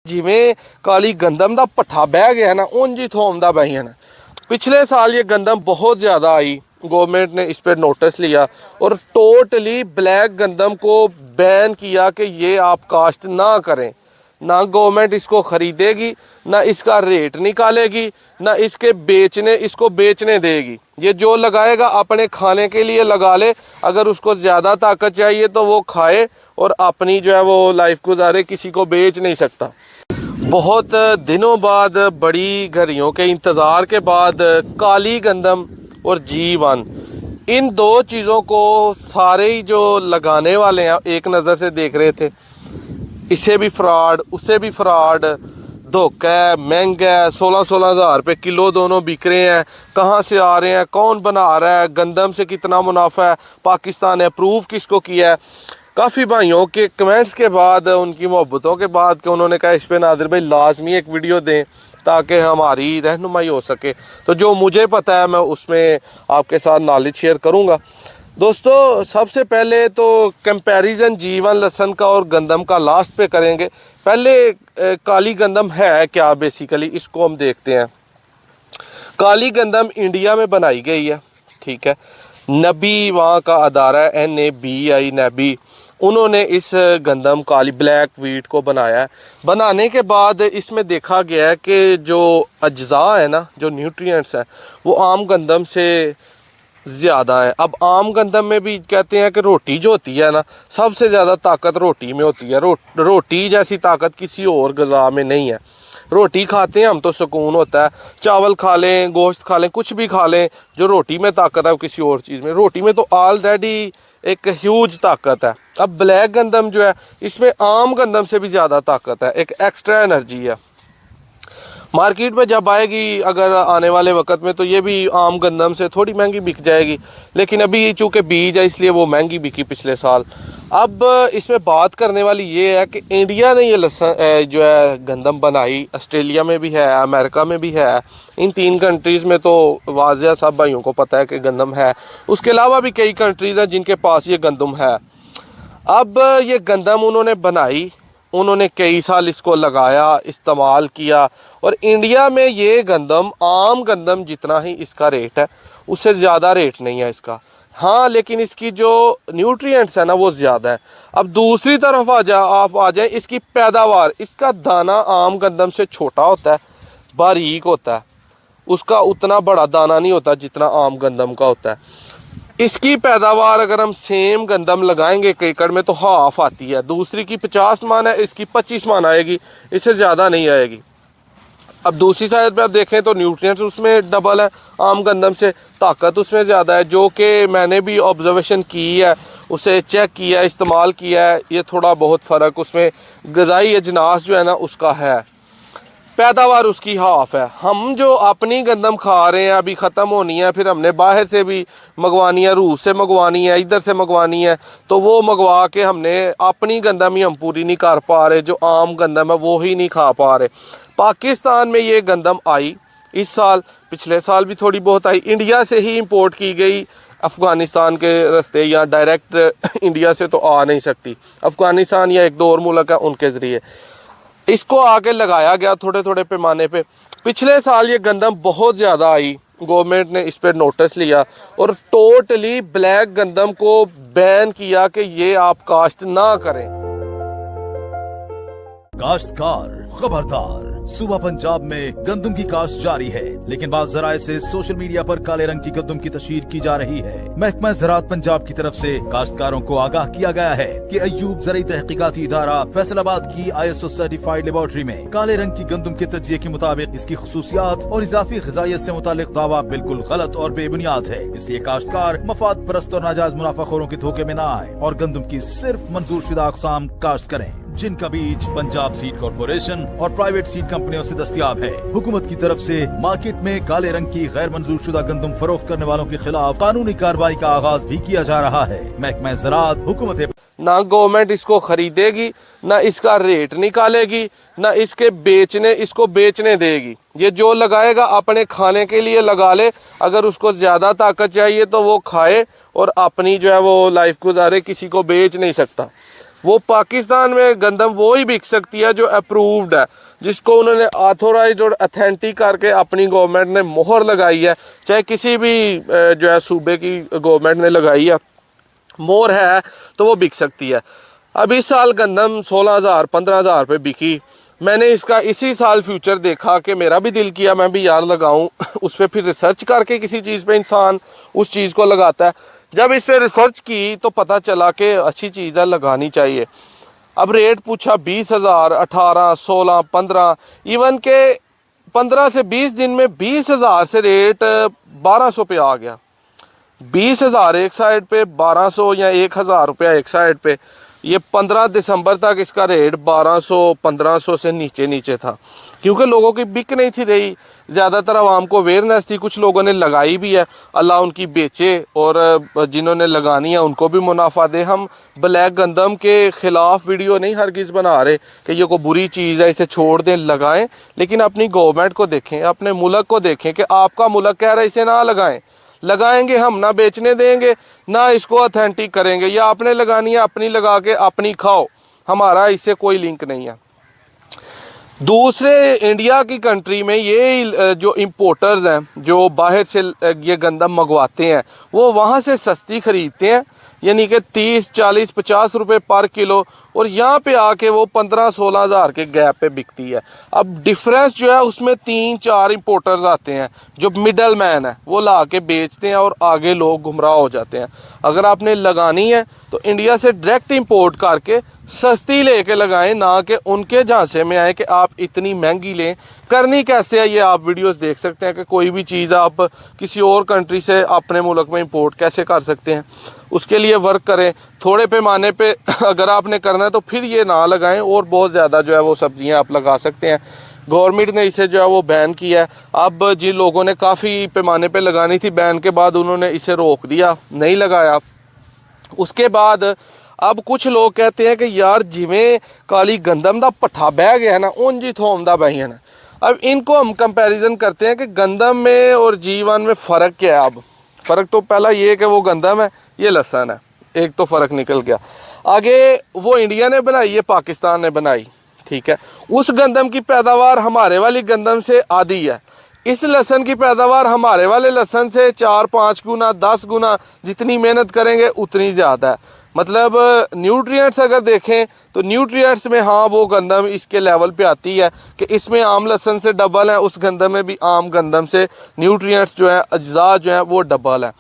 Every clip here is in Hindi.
जिमें काली गंदम का भट्ठा बह गया ना उंज ही थोमदा बही ना। पिछले साल ये गंदम बहुत ज़्यादा आई, गवर्नमेंट ने इस पर नोटिस लिया और टोटली ब्लैक गंदम को बैन किया कि ये आप काश्त ना करें। ना गवर्नमेंट इसको ख़रीदेगी, ना इसका रेट निकालेगी, ना इसको बेचने देगी। ये जो लगाएगा अपने खाने के लिए लगा ले, अगर उसको ज़्यादा ताकत चाहिए तो वो खाए और अपनी जो है वो लाइफ गुजारे, किसी को बेच नहीं सकता। बहुत दिनों बाद, बड़ी घड़ियों के इंतज़ार के बाद काली गंदम और G1 इन दो चीज़ों को सारे ही जो लगाने वाले हैं एक नज़र से देख रहे थे। इसे भी फ्रॉड, उसे भी फ्रॉड, धोखा है, महंगा है, 16-16 हज़ार रुपये किलो दोनों बिक रहे हैं। कहाँ से आ रहे हैं, कौन बना रहा है, गंदम से कितना मुनाफा है, पाकिस्तान ने अप्रूव किसको किया है। काफ़ी भाइयों के कमेंट्स के बाद, उनकी मोहब्बतों के बाद कि उन्होंने कहा इस पर नादिर भाई लाजमी एक वीडियो दें ताकि हमारी रहनुमाई हो सके। तो जो मुझे पता है मैं उसमें आपके साथ नॉलेज शेयर करूँगा। दोस्तों सबसे पहले तो कंपैरिजन G1 लहसुन का और गंदम का लास्ट पे करेंगे। पहले काली गंदम है क्या बेसिकली, इसको हम देखते हैं। काली गंदम इंडिया में बनाई गई है, ठीक है। नबी वहाँ का अदारा है, NABI नबी, उन्होंने इस गंदम काली ब्लैक वीट को बनाया है। बनाने के बाद इसमें देखा गया है कि जो अज्जा है ना, जो न्यूट्रिएंट्स हैं, वो आम गंदम से ज़्यादा है। अब आम गंदम में भी कहते हैं कि रोटी जो होती है ना, सबसे ज़्यादा ताकत रोटी में होती है। रोटी जैसी ताकत किसी और ग़िज़ा में नहीं है। रोटी खाते हैं हम तो सुकून होता है, चावल खा लें, गोश्त खा लें, कुछ भी खा लें, जो रोटी में ताकत है वो किसी और चीज़ में, रोटी में तो ऑलरेडी एक ह्यूज ताकत है। अब ब्लैक गंदम जो है इसमें आम गंदम से भी ज़्यादा ताकत है, एक एक्स्ट्रा एनर्जी है। मार्केट में जब आएगी अगर आने वाले वक्त में तो ये भी आम गंदम से थोड़ी महंगी बिक जाएगी, लेकिन अभी चूँकि बीज है इसलिए वो महंगी बिकी पिछले साल। अब इसमें बात करने वाली ये है कि इंडिया ने ये लहसुन जो है गंदम बनाई, ऑस्ट्रेलिया में भी है, अमेरिका में भी है। इन 3 कंट्रीज़ में तो वाज़िया सब भाइयों को पता है कि गंदम है। उसके अलावा भी कई कंट्रीज़ हैं जिनके पास ये गंदम है। अब ये गंदम उन्होंने बनाई, उन्होंने कई साल इसको लगाया, इस्तेमाल किया, और इंडिया में ये गंदम आम गंदम जितना ही इसका रेट है उससे ज़्यादा रेट नहीं है इसका। हाँ, लेकिन इसकी जो न्यूट्रिएंट्स है ना वो ज़्यादा है। अब दूसरी तरफ आप आ जाए इसकी पैदावार, इसका दाना आम गंदम से छोटा होता है, बारीक होता है, उसका उतना बड़ा दाना नहीं होता जितना आम गंदम का होता है। इसकी पैदावार अगर हम सेम गंदम लगाएंगे एक एकड़ में तो हाफ आती है, दूसरी की 50 मन है, इसकी 25 मन आएगी, इससे ज़्यादा नहीं आएगी। अब दूसरी साइड पे आप देखें तो न्यूट्रिएंट्स उसमें डबल है आम गंदम से, ताकत उसमें ज़्यादा है, जो कि मैंने भी ऑब्जर्वेशन की है, उसे चेक किया, इस्तेमाल किया है। ये थोड़ा बहुत फ़र्क उसमें ग़िज़ाई अजनास जो है ना उसका है। पैदावार उसकी हाफ है। हम जो अपनी गंदम खा रहे हैं अभी ख़त्म होनी है, फिर हमने बाहर से भी मंगवानी है, रूस से मंगवानी है, इधर से मंगवानी है, तो वो मंगवा के हमने अपनी गंदम ही हम पूरी नहीं कर पा रहे, जो आम गंदम है वो ही नहीं खा पा रहे। पाकिस्तान में ये गंदम आई इस साल, पिछले साल भी थोड़ी बहुत आई, इंडिया से ही इंपोर्ट की गई, अफ़गानिस्तान के रास्ते या डायरेक्ट इंडिया से तो आ नहीं सकती। अफ़गानिस्तान या एक दो और मुल्क है उनके ज़रिए इसको आगे लगाया गया थोड़े थोड़े पैमाने पे। पिछले साल ये गंदम बहुत ज़्यादा आई, गवर्नमेंट ने इस पर नोटिस लिया और टोटली ब्लैक गंदम को बैन किया कि ये आप काश्त ना करें। काश्तकार खबरदार, सूबा पंजाब में गंदम की काश्त जारी है, लेकिन बाद ज़राए से सोशल मीडिया पर काले रंग की गंदम की तशहीर की जा रही है। महकमा ज़राअत पंजाब की तरफ से काश्तकारों को आगाह किया गया है कि अय्यूब ज़रई तहकीकाती इदारा फैसलाबाद की ISO सर्टिफाइड लेबोरेटरी में काले रंग की गंदम के तजिए के मुताबिक इसकी खुसूसियात और इजाफी ग़िज़ाइयत से मुतालिक दावा बिल्कुल गलत और बेबुनियाद है। इसलिए काश्तकार मफाद परस्त और नाजायज मुनाफाखोरों के धोखे में न आए और गंदम की सिर्फ मंजूर शुदा अक़साम काश्त करें, जिनका बीज पंजाब सीड कॉर्पोरेशन और प्राइवेट सीड कंपनियों से दस्तयाब है। हुकूमत की तरफ से मार्केट में काले रंग की गैर मंजूर शुदा गंदम फरोख्त करने वालों के खिलाफ कानूनी कार्रवाई का आगाज भी किया जा रहा है। महकमा ज़राअत हुकूमत ना गवर्नमेंट इसको खरीदेगी, ना इसका रेट निकालेगी, ना इसको बेचने देगी। ये जो लगाएगा अपने खाने के लिए लगा ले, अगर उसको ज़्यादा ताकत चाहिए तो वो खाए और अपनी जो है वो लाइफ गुजारे, किसी को बेच नहीं सकता। वो पाकिस्तान में गंदम वो ही बिक सकती है जो अप्रूव्ड है, जिसको उन्होंने ऑथोराइज और अथेंटिक करके अपनी गवर्नमेंट ने मोहर लगाई है, चाहे किसी भी जो है सूबे की गवर्नमेंट ने लगाई है मोहर है, तो वो बिक सकती है। अब इस साल गंदम 16,000 15,000 पे बिकी। मैंने इसका इसी साल फ्यूचर देखा कि मेरा भी दिल किया मैं भी यार लगाऊं उस पर फिर रिसर्च करके किसी चीज़ पे इंसान उस चीज़ को लगाता है। जब इस पर रिसर्च की तो पता चला कि अच्छी चीज़ है, लगानी चाहिए। अब रेट पूछा 20,000, 18, 16, 15, इवन के 15 से 20 दिन में 20,000 से रेट 1200 पे आ गया। 20,000 एक साइड पे, 1200 या 1,000 रुपया एक साइड पे। ये 15 दिसंबर तक इसका रेट 1200-1500 से नीचे नीचे था, क्योंकि लोगों की बिक नहीं थी रही। ज़्यादातर आवाम को अवेयरनेस थी, कुछ लोगों ने लगाई भी है, अल्लाह उनकी बेचे, और जिन्होंने लगानी है उनको भी मुनाफा दे। हम ब्लैक गंदम के ख़िलाफ़ वीडियो नहीं हरगिज़ बना रहे कि ये कोई बुरी चीज़ है, इसे छोड़ दें, लगाएं। लेकिन अपनी गवर्नमेंट को देखें, अपने मुल्क को देखें कि आपका मुल्क कह रहा है इसे ना लगाएं। लगाएंगे हम, ना बेचने देंगे ना इसको अथेंटिक करेंगे। या आपने लगानी है अपनी लगा के अपनी खाओ, हमारा इससे कोई लिंक नहीं है। दूसरे इंडिया की कंट्री में ये जो इंपोर्टर्स हैं जो बाहर से ये गंदम मंगवाते हैं वो वहाँ से सस्ती ख़रीदते हैं, यानी कि 30, 40, 50 रुपए पर किलो, और यहाँ पे आके वो 15-16 हज़ार के गैप पे बिकती है। अब डिफरेंस जो है उसमें 3-4 इंपोर्टर्स आते हैं जो मिडल मैन है, वो ला के बेचते हैं और आगे लोग गुमराह हो जाते हैं। अगर आपने लगानी है तो इंडिया से डायरेक्ट इंपोर्ट करके सस्ती लेके लगाएं, ना कि उनके झांसे में आए कि आप इतनी महंगी लें। करनी कैसे है ये आप वीडियोस देख सकते हैं कि कोई भी चीज़ आप किसी और कंट्री से अपने मुल्क में इंपोर्ट कैसे कर सकते हैं। उसके लिए वर्क करें थोड़े पैमाने पे। अगर आपने करना है तो फिर ये ना लगाएं, और बहुत ज़्यादा जो है वो सब्जियां आप लगा सकते हैं। गवर्नमेंट ने इसे जो है वो बैन किया है। अब जिन लोगों ने काफ़ी पैमाने पे लगानी थी, बैन के बाद उन्होंने इसे रोक दिया, नहीं लगाया। उसके बाद अब कुछ लोग कहते हैं कि यार जिमें काली गंदम दा पट्ठा बह गया है ना, उंज ही थोम दा बही है ना। अब इनको हम कंपैरिजन करते हैं कि गंदम में और जीवन में फ़र्क क्या है। अब फ़र्क तो पहला ये है कि वो गंदम है, ये लहसुन है, एक तो फ़र्क निकल गया। आगे वो इंडिया ने बनाई, ये पाकिस्तान ने बनाई, ठीक है। उस गंदम की पैदावार हमारे वाली गंदम से आधी है। इस लहसुन की पैदावार हमारे वाले लहसुन से 4-5 गुना 10 गुना, जितनी मेहनत करेंगे उतनी ज़्यादा है। मतलब न्यूट्रिएंट्स अगर देखें तो न्यूट्रिएंट्स में हाँ वो गंदम इसके लेवल पे आती है कि इसमें आम लहसुन से डबल है, उस गंदम में भी आम गंदम से न्यूट्रिएंट्स जो है, अज्जा जो है वो डबल है।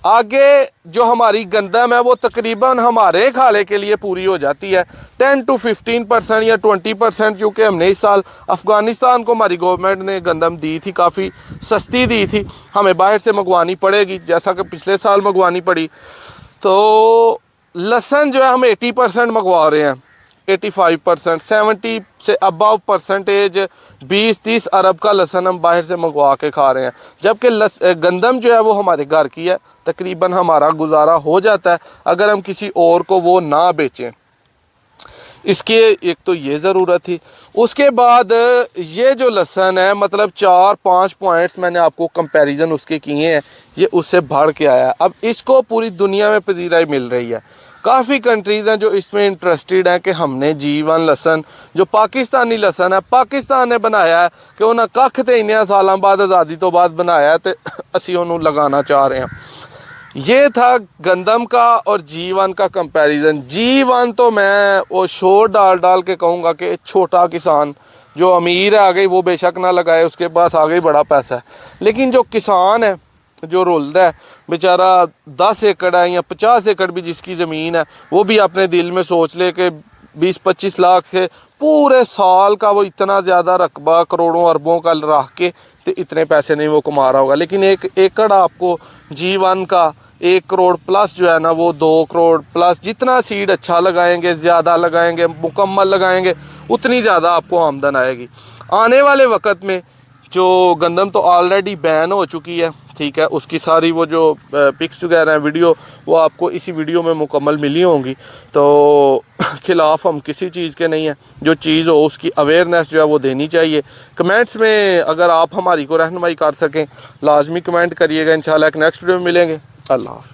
आगे जो हमारी गंदम है वो तकरीबन हमारे खाले के लिए पूरी हो जाती है 10 to 15% या 20%, क्योंकि हमने इस साल अफ़गानिस्तान को हमारी गवर्नमेंट ने गंदम दी थी, काफ़ी सस्ती दी थी, हमें बाहर से मंगवानी पड़ेगी जैसा कि पिछले साल मंगवानी पड़ी। तो लहसुन जो है हम 80% मंगवा रहे हैं, 85%, 70 से अबव परसेंटेज 20-30 अरब का लहसुन हम बाहर से मंगवा के खा रहे हैं। जबकि गंदम जो है वो हमारे घर की है, तकरीबन हमारा गुजारा हो जाता है अगर हम किसी और को वो ना बेचें। इसके एक तो ये ज़रूरत थी। उसके बाद ये जो लहसुन है, मतलब 4-5 पॉइंट्स मैंने आपको कंपैरिजन उसके किए हैं, ये उससे बढ़ के आया। अब इसको पूरी दुनिया में पजीराई मिल रही है। काफ़ी कंट्रीज़ हैं जो इसमें इंटरेस्टेड हैं कि हमने जीवन लहसुन जो पाकिस्तानी लहसुन है, पाकिस्तान ने बनाया है कि उन्हें कख ते इन्ने सालों बाद आज़ादी तो बाद बनाया है, तो असी उन्होंने लगाना चाह रहे हैं। ये था गंदम का और जीवन का कंपैरिजन। जीवन तो मैं वो शोर डाल डाल के कहूँगा कि छोटा किसान जो अमीर है आ गई वो बेशक ना लगाए, उसके पास आ गई बड़ा पैसा है, लेकिन जो किसान है जो रुलदा है बेचारा 10 एकड़ है या 50 एकड़ भी जिसकी ज़मीन है, वो भी अपने दिल में सोच ले कि 20-25 लाख से पूरे साल का वो इतना ज़्यादा रकबा करोड़ों अरबों का रख के तो इतने पैसे नहीं वो कमा रहा होगा। लेकिन 1 एकड़ आपको जीवन का 1 करोड़ प्लस जो है ना, वो 2 करोड़ प्लस, जितना सीड अच्छा लगाएंगे, ज़्यादा लगाएंगे, मुकम्मल लगाएंगे, उतनी ज़्यादा आपको आमदन आएगी। आने वाले वक्त में जो गंदम तो ऑलरेडी बैन हो चुकी है, ठीक है, उसकी सारी वो जो पिक्स वगैरह हैं, वीडियो, वो आपको इसी वीडियो में मुकम्मल मिली होंगी। तो खिलाफ़ हम किसी चीज़ के नहीं हैं, जो चीज़ हो उसकी अवेयरनेस जो है वो देनी चाहिए। कमेंट्स में अगर आप हमारी को रहनुमाई कर सकें लाजमी कमेंट करिएगा। इंशाल्लाह एक नेक्स्ट वीडियो में मिलेंगे। अल्लाह हाफ़िज़।